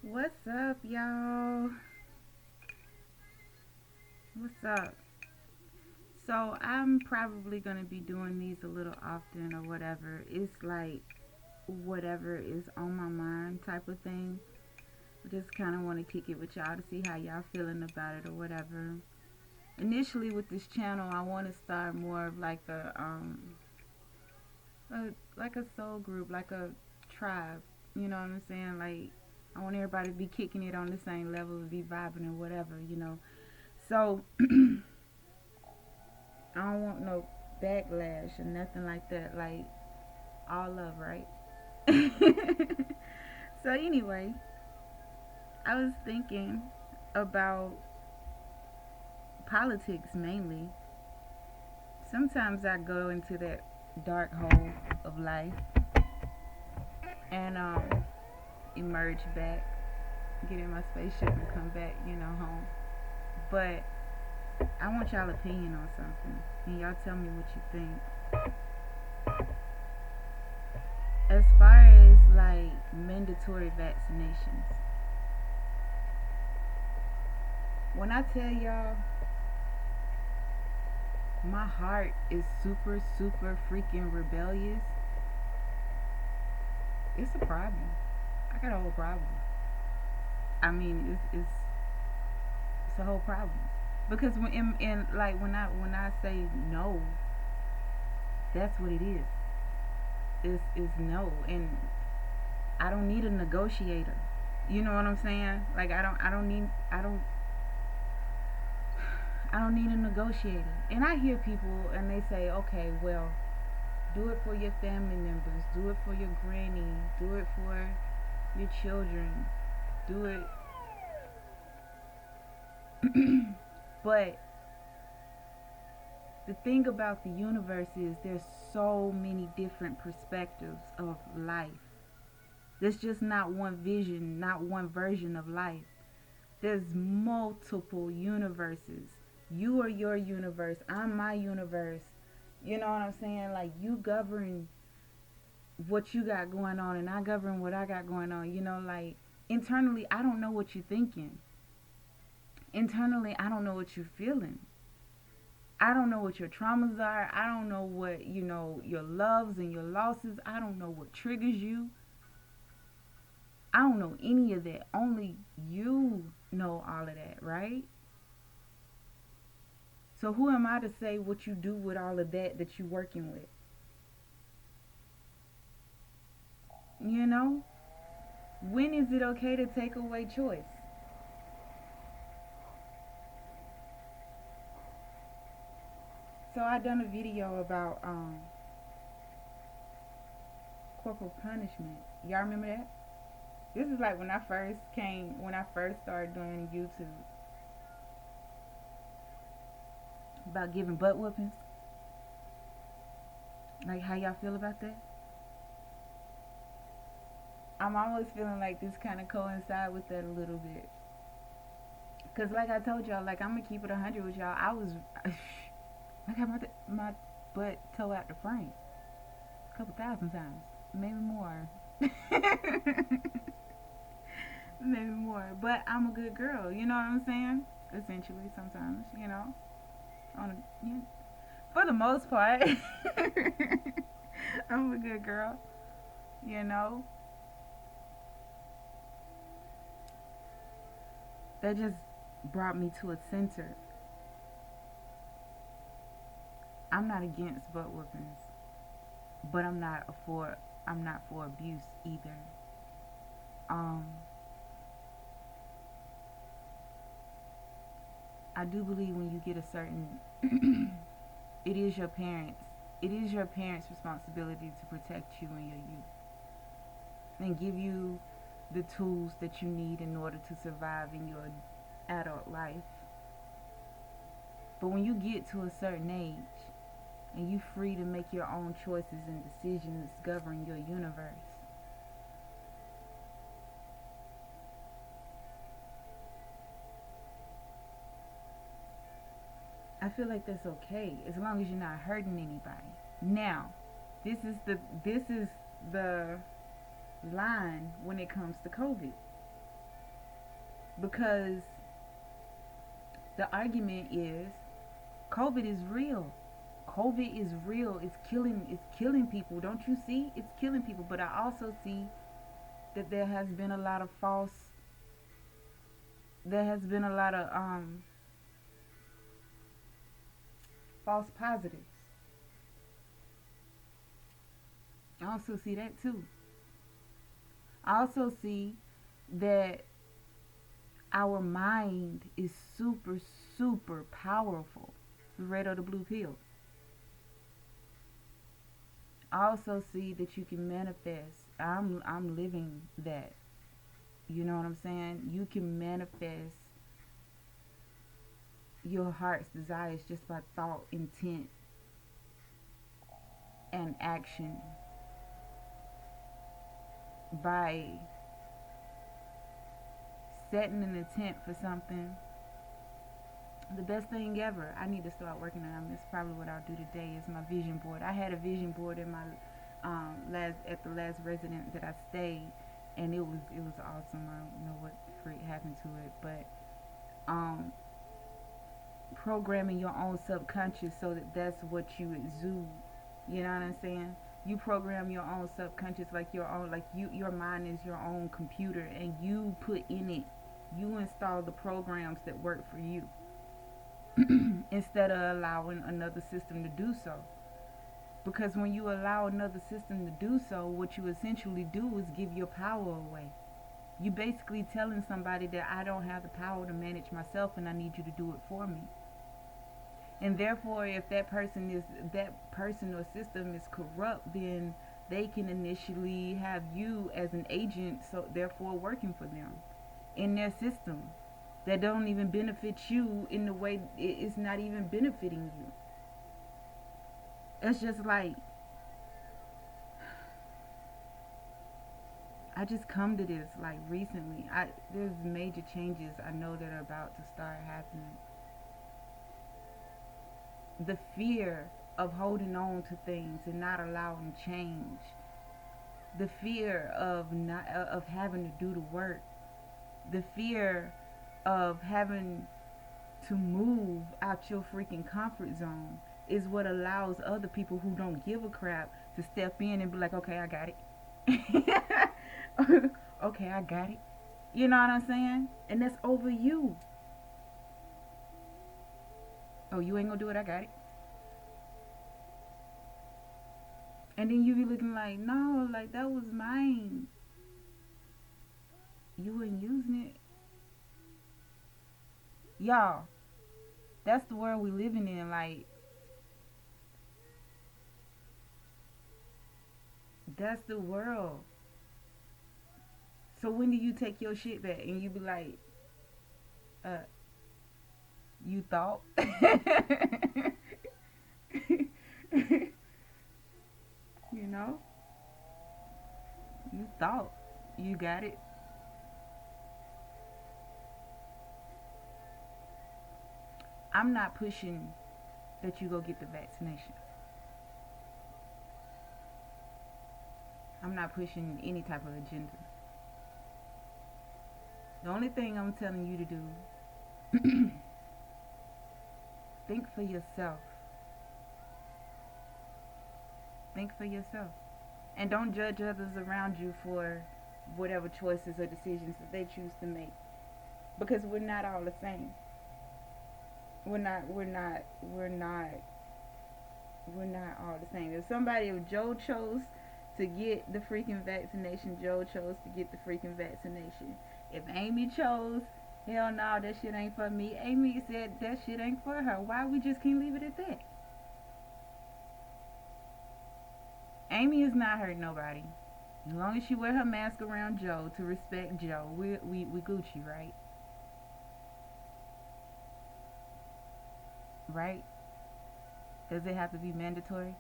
What's up, y'all? What's up? So, I'm probably gonna be doing these a little often or whatever. It's like whatever is on my mind type of thing. I just kind of want to kick it with y'all to see how y'all feeling about it or whatever. Initially, with this channel, I want to start more of like a soul group, like a tribe. You know what I'm saying? Like, I want everybody to be kicking it on the same level and be vibing and whatever. So I don't want no backlash or nothing like that. Like, all love, right? So anyway, I was thinking about politics mainly. Sometimes I go into that dark hole of life and emerge back, get in my spaceship and come back, home. But I want y'all opinion on something, and y'all tell me what you think. As far as like mandatory vaccinations, when I tell y'all my heart is super, super freaking rebellious, it's a problem. I got a whole problem. I mean, it's a whole problem because in like when I say no, that's what it is. Is no, and I don't need a negotiator. You know what I'm saying? Like I don't need a negotiator. And I hear people and they say, okay, well, do it for your family members, do it for your granny, do it for your children, do it. But the thing about the universe is there's so many different perspectives of life. There's just not one vision, not one version of life. There's multiple universes. You are your universe, I'm my universe. You know what I'm saying? Like, you govern what you got going on and I govern what I got going on. Like, internally I don't know what you're thinking. Internally I don't know what you're feeling. I don't know what your traumas are. I don't know what, your loves and your losses. I don't know what triggers you. I don't know any of that. Only you know all of that, right? So who am I to say what you do with all of that you're working with? You know? When is it okay to take away choice? So I done a video about corporal punishment. Y'all remember that? This is like when I first started doing YouTube about giving butt whoopings. Like, how y'all feel about that? I'm always feeling like this kind of coincide with that a little bit. Cause like I told y'all, like, I'm gonna keep it 100 with y'all. I was, I got my butt toe out the frame a couple thousand times, maybe more, maybe more. But I'm a good girl. You know what I'm saying? Essentially, sometimes, on a, for the most part, I'm a good girl. You know, that just brought me to a center. I'm not against butt whoopings, but I'm not for abuse either. Um, I do believe when you get a certain, it is your parents. It is your parents' responsibility to protect you in your youth and give you the tools that you need in order to survive in your adult life. But when you get to a certain age and you are free to make your own choices and decisions govern your universe, I feel like that's okay as long as you're not hurting anybody. Now, this is the line when it comes to COVID. because the argument is COVID is real. COVID is real. It's killing people. Don't you see? It's killing people. But I also see that there has been a lot of false positives. I also see that too. I also see that our mind is super, super powerful. The red or the blue pill. I also see that you can manifest. I'm living that. You know what I'm saying? You can manifest your heart's desires just by thought, intent, and action. By setting an intent for something. The best thing ever. I need to start working on. This is probably what I'll do today. Is my vision board. I had a vision board in my last at the last residence that I stayed, and it was awesome. I don't know what freak happened to it, but programming your own subconscious so that that's what you exude. You know what I'm saying? You program your own subconscious like your own, like your mind is your own computer, and you put in it, you install the programs that work for you instead of allowing another system to do so. Because when you allow another system to do so, what you essentially do is give your power away. You basically telling somebody that I don't have the power to manage myself and I need you to do it for me. And therefore, if that person or system is corrupt, then they can initially have you as an agent, so therefore working for them in their system that don't even benefit you in the way it's not even benefiting you. It's just like, I just come to this like recently. There's major changes I know that are about to start happening. The fear of holding on to things and not allowing change. The fear of not of having to do the work. The fear of having to move out your freaking comfort zone is what allows other people who don't give a crap to step in and be like, okay, I got it. Okay, I got it. You know what I'm saying? And that's over you. Oh, you ain't gonna do it, I got it. And then you be looking like, no, like that was mine. You wasn't using it. Y'all, that's the world we living in. Like, that's the world. So when do you take your shit back and you be like, uh, you thought? You know? You thought you got it. I'm not pushing that you go get the vaccination. I'm not pushing any type of agenda. The only thing I'm telling you to do, think for yourself. Think for yourself. And don't judge others around you for whatever choices or decisions that they choose to make. Because we're not all the same. We're not all the same. If Joe chose to get the freaking vaccination, Joe chose to get the freaking vaccination. If Amy chose, hell no, that shit ain't for me. Amy said that shit ain't for her. Why we just can't leave it at that? Amy is not hurting nobody. As long as she wear her mask around Joe to respect Joe, we Gucci, right? Right? Does it have to be mandatory?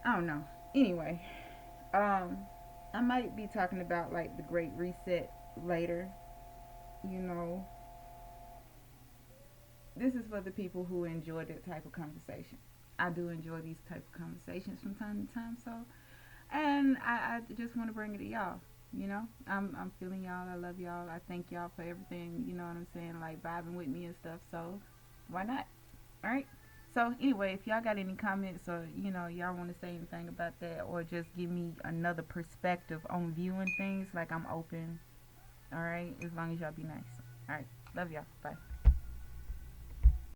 I don't know. Anyway, I might be talking about like the Great Reset later. You know, this is for the people who enjoy that type of conversation. I do enjoy these type of conversations from time to time. So, and I just want to bring it to y'all. You know, I'm feeling y'all. I love y'all. I thank y'all for everything. You know what I'm saying? Like vibing with me and stuff. So why not? All right. So anyway, if y'all got any comments or y'all want to say anything about that or just give me another perspective on viewing things, like I'm open. All right, as long as y'all be nice. All right, love y'all. Bye.